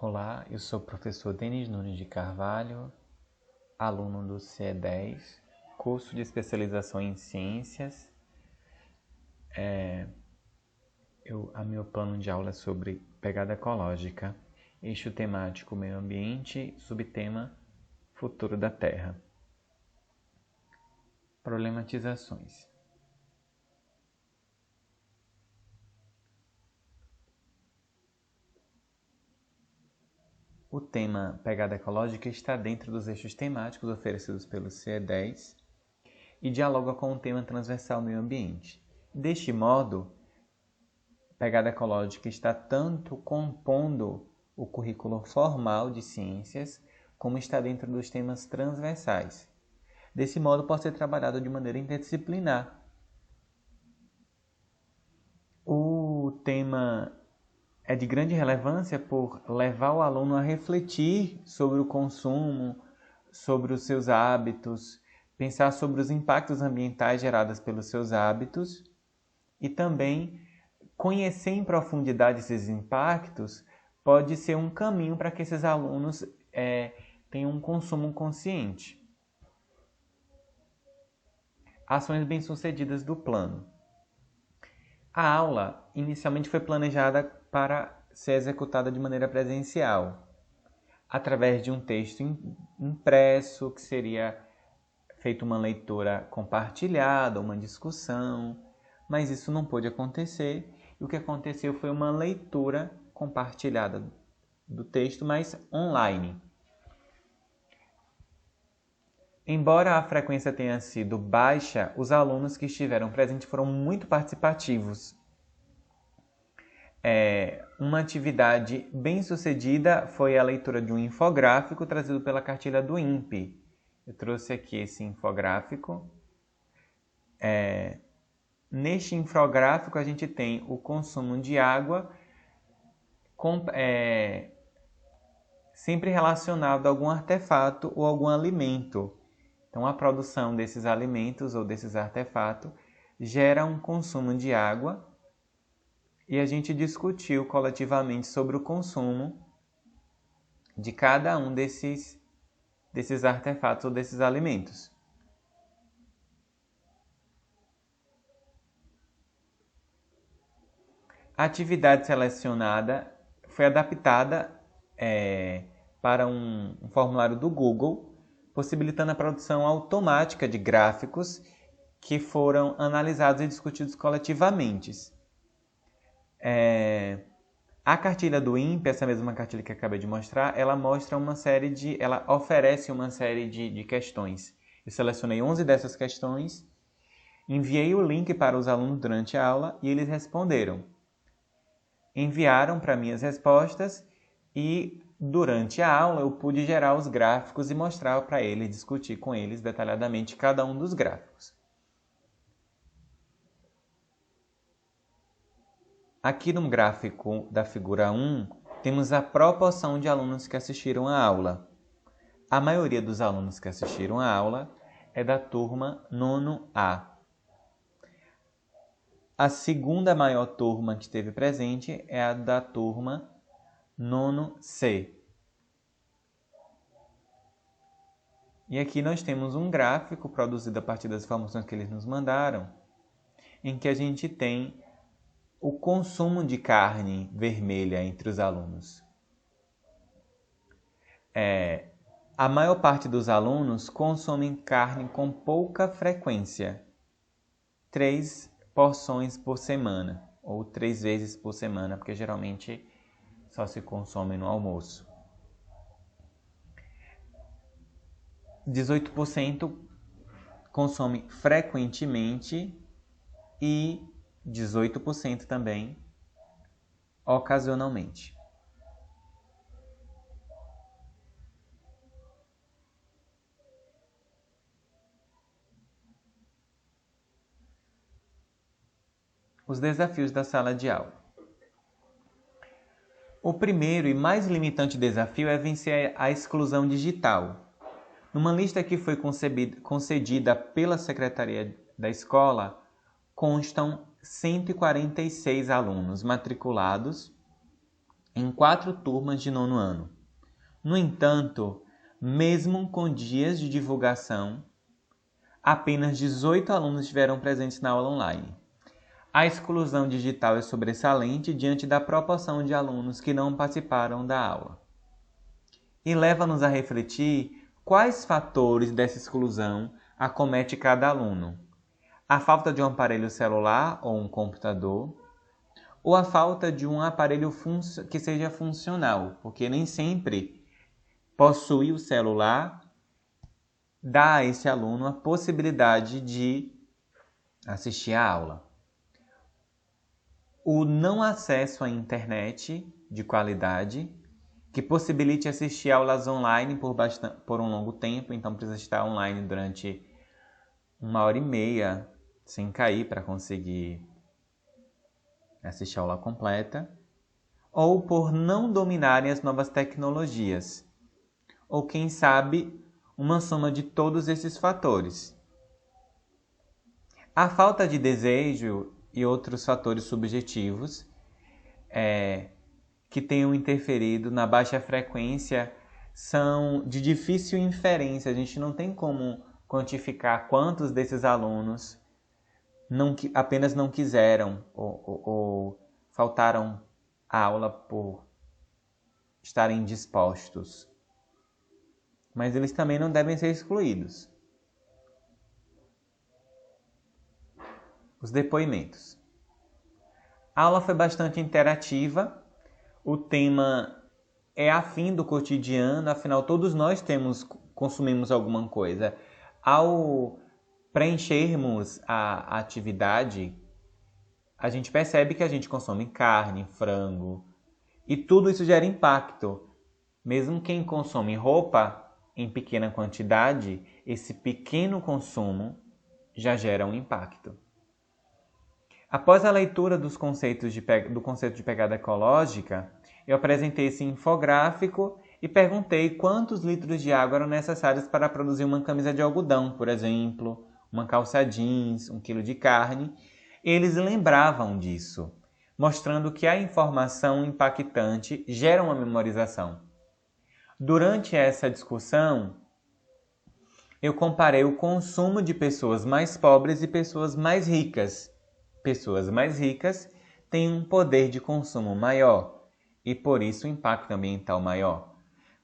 Olá, eu sou o professor Denis Nunes de Carvalho, aluno do CE10, curso de especialização em ciências. Meu plano de aula é sobre pegada ecológica, eixo temático meio ambiente, subtema futuro da Terra. Problematizações. O tema pegada ecológica está dentro dos eixos temáticos oferecidos pelo CE10 e dialoga com o tema transversal meio ambiente. Deste modo, pegada ecológica está tanto compondo o currículo formal de ciências, como está dentro dos temas transversais. Desse modo, pode ser trabalhado de maneira interdisciplinar. O tema é de grande relevância por levar o aluno a refletir sobre o consumo, sobre os seus hábitos, pensar sobre os impactos ambientais gerados pelos seus hábitos e também conhecer em profundidade esses impactos pode ser um caminho para que esses alunos tenham um consumo consciente. Ações bem-sucedidas do plano. A aula inicialmente foi planejada para ser executada de maneira presencial, através de um texto impresso, que seria feita uma leitura compartilhada, uma discussão, mas isso não pôde acontecer. E o que aconteceu foi uma leitura compartilhada do texto, mas online. Embora a frequência tenha sido baixa, os alunos que estiveram presentes foram muito participativos. Uma atividade bem sucedida foi a leitura de um infográfico trazido pela cartilha do INPE. Eu trouxe aqui esse infográfico. Neste infográfico a gente tem o consumo de água sempre relacionado a algum artefato ou algum alimento. Então, a produção desses alimentos ou desses artefatos gera um consumo de água e a gente discutiu coletivamente sobre o consumo de cada um desses artefatos ou desses alimentos. A atividade selecionada foi adaptada para um formulário do Google, possibilitando a produção automática de gráficos que foram analisados e discutidos coletivamente. A cartilha do INPE, essa mesma cartilha que eu acabei de mostrar, ela oferece uma série de questões. Eu selecionei 11 dessas questões, enviei o link para os alunos durante a aula e eles responderam. Enviaram para mim as respostas e durante a aula eu pude gerar os gráficos e mostrar para eles, discutir com eles detalhadamente cada um dos gráficos. Aqui no gráfico da figura 1, temos a proporção de alunos que assistiram à aula. A maioria dos alunos que assistiram à aula é da turma 9A. A segunda maior turma que esteve presente é a da turma 9C. E aqui nós temos um gráfico produzido a partir das informações que eles nos mandaram, em que a gente tem o consumo de carne vermelha entre os alunos. A maior parte dos alunos consomem carne com pouca frequência, 3 porções por semana, ou 3 vezes por semana, porque geralmente só se consome no almoço. 18% consome frequentemente e 18% também ocasionalmente. Os desafios da sala de aula. O primeiro e mais limitante desafio é vencer a exclusão digital. Numa lista que foi concedida pela Secretaria da Escola, constam 146 alunos matriculados em 4 turmas de 9º ano. No entanto, mesmo com dias de divulgação, apenas 18 alunos estiveram presentes na aula online. A exclusão digital é sobressalente diante da proporção de alunos que não participaram da aula. E leva-nos a refletir quais fatores dessa exclusão acomete cada aluno. A falta de um aparelho celular ou um computador, ou a falta de um aparelho que seja funcional, porque nem sempre possuir o celular dá a esse aluno a possibilidade de assistir a aula. O não acesso à internet de qualidade, que possibilite assistir aulas online por um longo tempo, então precisa estar online durante 1h30 sem cair para conseguir assistir a aula completa, ou por não dominarem as novas tecnologias, ou quem sabe uma soma de todos esses fatores. A falta de desejo e outros fatores subjetivos que tenham interferido na baixa frequência são de difícil inferência. A gente não tem como quantificar quantos desses alunos apenas não quiseram ou faltaram a aula por estarem dispostos. Mas eles também não devem ser excluídos. Os depoimentos. A aula foi bastante interativa. O tema é afim do cotidiano, afinal todos nós consumimos alguma coisa. Ao preenchermos a atividade, a gente percebe que a gente consome carne, frango, e tudo isso gera impacto. Mesmo quem consome roupa em pequena quantidade, esse pequeno consumo já gera um impacto. Após a leitura do conceito de pegada ecológica, eu apresentei esse infográfico e perguntei quantos litros de água eram necessários para produzir uma camisa de algodão, por exemplo, uma calça jeans, 1 quilo de carne. Eles lembravam disso, mostrando que a informação impactante gera uma memorização. Durante essa discussão, eu comparei o consumo de pessoas mais pobres e pessoas mais ricas. Pessoas mais ricas têm um poder de consumo maior e, por isso, um impacto ambiental maior.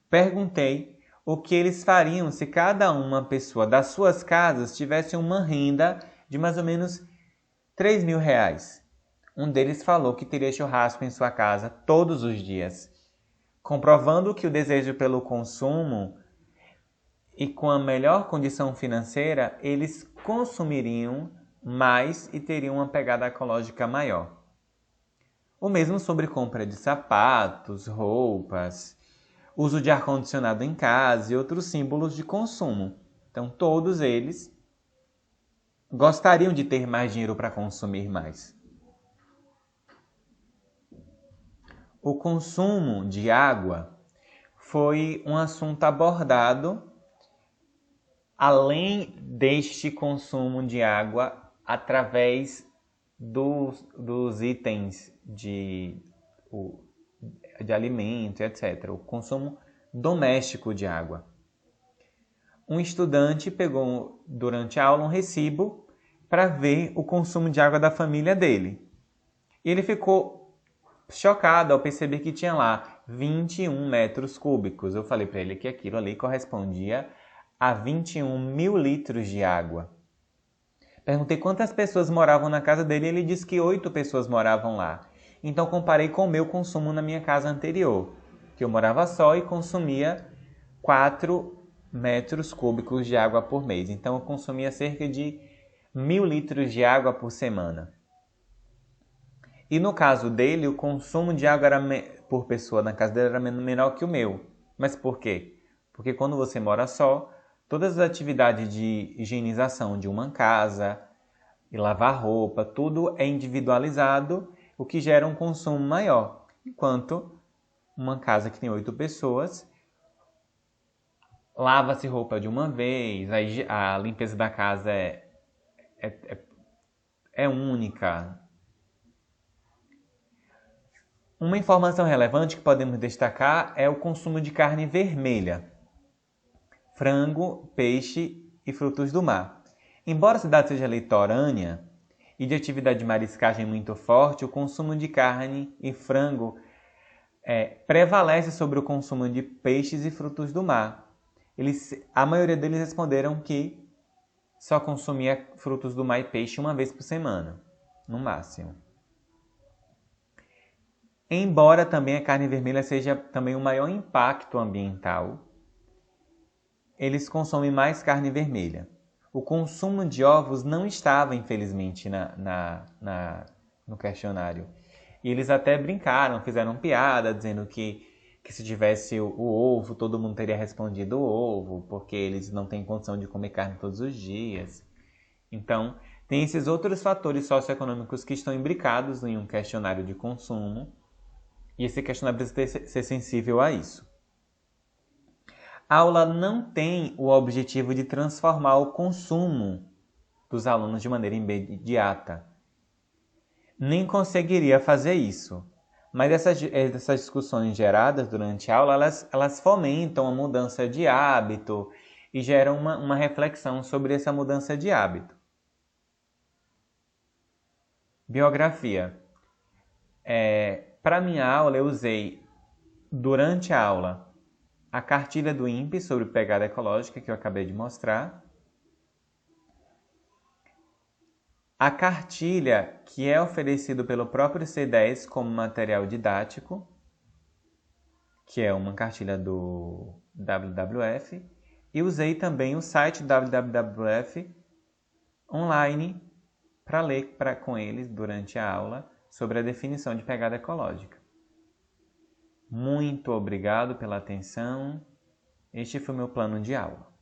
Perguntei o que eles fariam se cada uma pessoa das suas casas tivesse uma renda de mais ou menos R$3.000. Um deles falou que teria churrasco em sua casa todos os dias, comprovando que o desejo pelo consumo e com a melhor condição financeira, eles consumiriam mais e teriam uma pegada ecológica maior. O mesmo sobre compra de sapatos, roupas, uso de ar-condicionado em casa e outros símbolos de consumo. Então, todos eles gostariam de ter mais dinheiro para consumir mais. O consumo de água foi um assunto abordado além deste consumo de água através dos itens de alimento, etc. O consumo doméstico de água. Um estudante pegou durante a aula um recibo para ver o consumo de água da família dele. E ele ficou chocado ao perceber que tinha lá 21 metros cúbicos. Eu falei para ele que aquilo ali correspondia a 21.000 litros de água. Perguntei quantas pessoas moravam na casa dele e ele disse que 8 pessoas moravam lá. Então comparei com o meu consumo na minha casa anterior, que eu morava só e consumia 4 metros cúbicos de água por mês. Então eu consumia cerca de 1.000 litros de água por semana. E no caso dele, o consumo de água por pessoa na casa dele era menor que o meu. Mas por quê? Porque quando você mora só, todas as atividades de higienização de uma casa e lavar roupa, tudo é individualizado, o que gera um consumo maior. Enquanto uma casa que tem 8 pessoas, lava-se roupa de uma vez, a limpeza da casa é única. Uma informação relevante que podemos destacar é o consumo de carne vermelha, frango, peixe e frutos do mar. Embora a cidade seja litorânea e de atividade de mariscagem muito forte, o consumo de carne e frango prevalece sobre o consumo de peixes e frutos do mar. A maioria deles responderam que só consumia frutos do mar e peixe uma vez por semana, no máximo. Embora também a carne vermelha seja também o maior impacto ambiental, eles consomem mais carne vermelha. O consumo de ovos não estava, infelizmente, no questionário. E eles até brincaram, fizeram piada, dizendo que se tivesse o ovo, todo mundo teria respondido o ovo, porque eles não têm condição de comer carne todos os dias. Então, tem esses outros fatores socioeconômicos que estão imbricados em um questionário de consumo, e esse questionário precisa ser sensível a isso. A aula não tem o objetivo de transformar o consumo dos alunos de maneira imediata. Nem conseguiria fazer isso. Mas essas discussões geradas durante a aula, elas fomentam a mudança de hábito e geram uma reflexão sobre essa mudança de hábito. Biografia. Para minha aula, eu usei, durante a aula, a cartilha do INPE sobre pegada ecológica, que eu acabei de mostrar. A cartilha, que é oferecido pelo próprio C10 como material didático, que é uma cartilha do WWF. E usei também o site WWF online para ler com eles durante a aula sobre a definição de pegada ecológica. Muito obrigado pela atenção. Este foi o meu plano de aula.